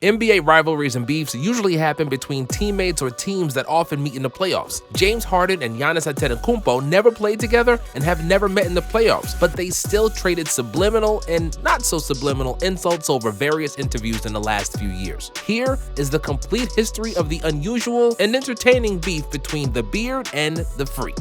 NBA rivalries and beefs usually happen between teammates or teams that often meet in the playoffs. James Harden and Giannis Antetokounmpo never played together and have never met in the playoffs, but they still traded subliminal and not so subliminal insults over various interviews in the last few years. Here is the complete history of the unusual and entertaining beef between the Beard and the Freak.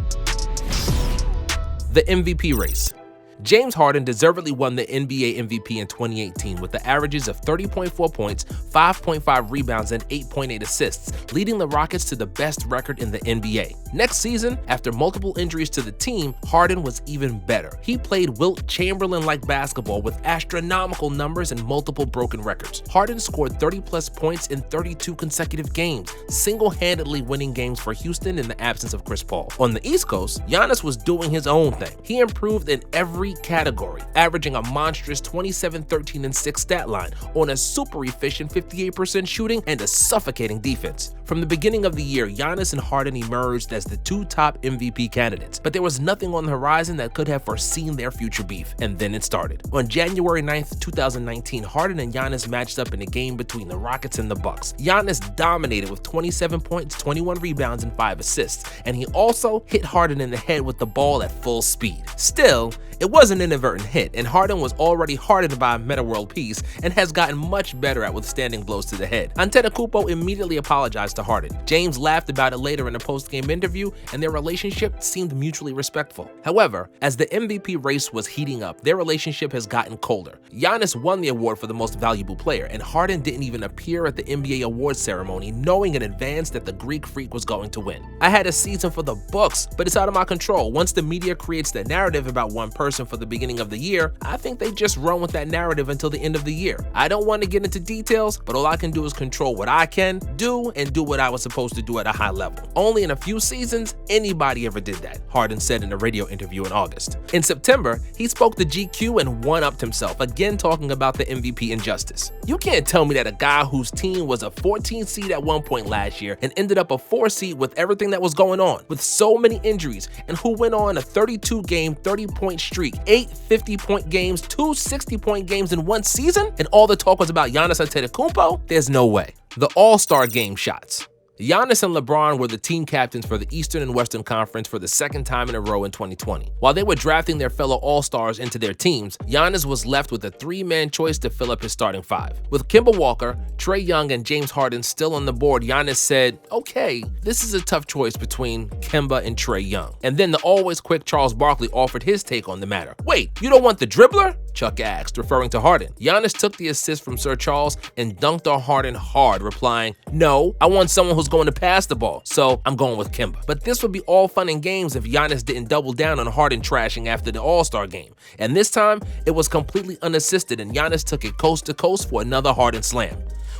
The MVP race. James Harden deservedly won the NBA MVP in 2018 with the averages of 30.4 points, 5.5 rebounds, and 8.8 assists, leading the Rockets to the best record in the NBA. Next season, after multiple injuries to the team, Harden was even better. He played Wilt Chamberlain-like basketball with astronomical numbers and multiple broken records. Harden scored 30-plus points in 32 consecutive games, single-handedly winning games for Houston in the absence of Chris Paul. On the East Coast, Giannis was doing his own thing. He improved in every category, averaging a monstrous 27, 13, and 6 stat line on a super efficient 58% shooting and a suffocating defense. From the beginning of the year, Giannis and Harden emerged as the two top MVP candidates, but there was nothing on the horizon that could have foreseen their future beef, and then it started. On January 9th, 2019, Harden and Giannis matched up in a game between the Rockets and the Bucks. Giannis dominated with 27 points, 21 rebounds, and 5 assists, and he also hit Harden in the head with the ball at full speed. Still, it was an inadvertent hit, and Harden was already hardened by Meta World Peace and has gotten much better at withstanding blows to the head. Antetokounmpo immediately apologized to Harden. James laughed about it later in a post-game interview, and their relationship seemed mutually respectful. However, as the MVP race was heating up, their relationship has gotten colder. Giannis won the award for the most valuable player, and Harden didn't even appear at the NBA awards ceremony, knowing in advance that the Greek Freak was going to win. I had a season for the books, but it's out of my control. Once the media creates the narrative about one person for the beginning of the year, I think they just run with that narrative until the end of the year. I don't want to get into details, but all I can do is control what I can do and do what I was supposed to do at a high level. Only in a few seasons, anybody ever did that, Harden said in a radio interview in August. In September, he spoke to GQ and one-upped himself, again talking about the MVP injustice. You can't tell me that a guy whose team was a 14 seed at one point last year and ended up a 4 seed with everything that was going on, with so many injuries, and who went on a 32-game, 30-point streak, 8 50-point games, 2 60-point games in one season, and all the talk was about Giannis Antetokounmpo? There's no way. The All-Star Game shots. Giannis and LeBron were the team captains for the Eastern and Western Conference for the second time in a row in 2020. While they were drafting their fellow All-Stars into their teams, Giannis was left with a 3-man choice to fill up his starting 5. With Kemba Walker, Trae Young, and James Harden still on the board, Giannis said, "Okay, this is a tough choice between Kemba and Trae Young." And then the always quick Charles Barkley offered his take on the matter. "Wait, you don't want the dribbler?" Chuck asked, referring to Harden. Giannis took the assist from Sir Charles and dunked on Harden hard, replying, "No, I want someone who's going to pass the ball, so I'm going with Kemba." But this would be all fun and games if Giannis didn't double down on Harden trashing after the All-Star game. And this time, it was completely unassisted, and Giannis took it coast to coast for another Harden slam.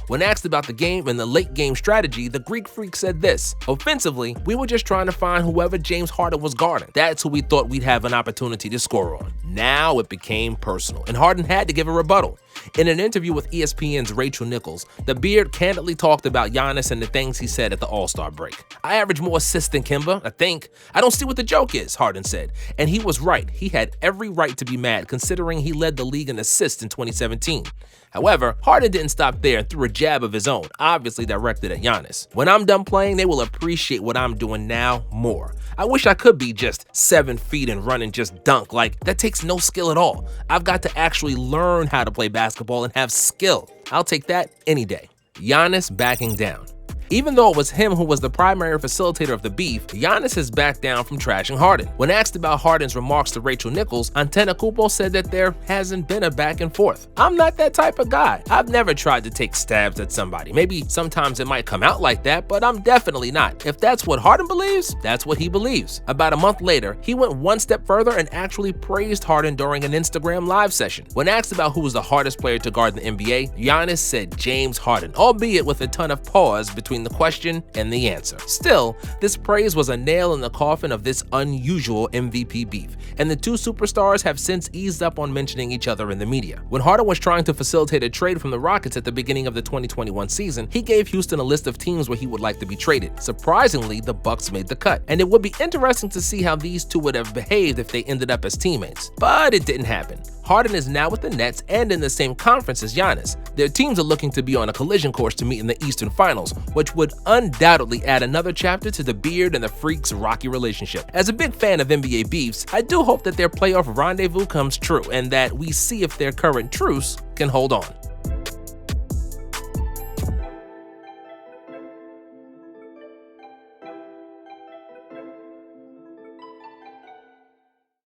When asked about the game and the late game strategy, the Greek Freak said this: "Offensively, we were just trying to find whoever James Harden was guarding. That's who we thought we'd have an opportunity to score on." Now it became personal, and Harden had to give a rebuttal. In an interview with ESPN's Rachel Nichols, the Beard candidly talked about Giannis and the things he said at the All-Star break. "I average more assists than Kemba, I think. I don't see what the joke is," Harden said. And he was right. He had every right to be mad, considering he led the league in assists in 2017. However, Harden didn't stop there and threw a jab of his own, obviously directed at Giannis. "When I'm done playing, they will appreciate what I'm doing now more. I wish I could be just 7 feet and run and just dunk. Like, that takes no skill at all. I've got to actually learn how to play basketball and have skill. I'll take that any day." Giannis backing down. Even though it was him who was the primary facilitator of the beef, Giannis has backed down from trashing Harden. When asked about Harden's remarks to Rachel Nichols, Antetokounmpo said that there hasn't been a back and forth. "I'm not that type of guy. I've never tried to take stabs at somebody. Maybe sometimes it might come out like that, but I'm definitely not. If that's what Harden believes, that's what he believes." About a month later, he went one step further and actually praised Harden during an Instagram live session. When asked about who was the hardest player to guard in the NBA, Giannis said James Harden, albeit with a ton of pause between the question and the answer. Still, this praise was a nail in the coffin of this unusual MVP beef, and the two superstars have since eased up on mentioning each other in the media. When Harden was trying to facilitate a trade from the Rockets at the beginning of the 2021 season, he gave Houston a list of teams where he would like to be traded. Surprisingly, the Bucks made the cut, and it would be interesting to see how these two would have behaved if they ended up as teammates. But it didn't happen. Harden is now with the Nets and in the same conference as Giannis. Their teams are looking to be on a collision course to meet in the Eastern Finals, which would undoubtedly add another chapter to the Beard and the Freak's rocky relationship. As a big fan of NBA beefs, I do hope that their playoff rendezvous comes true and that we see if their current truce can hold on.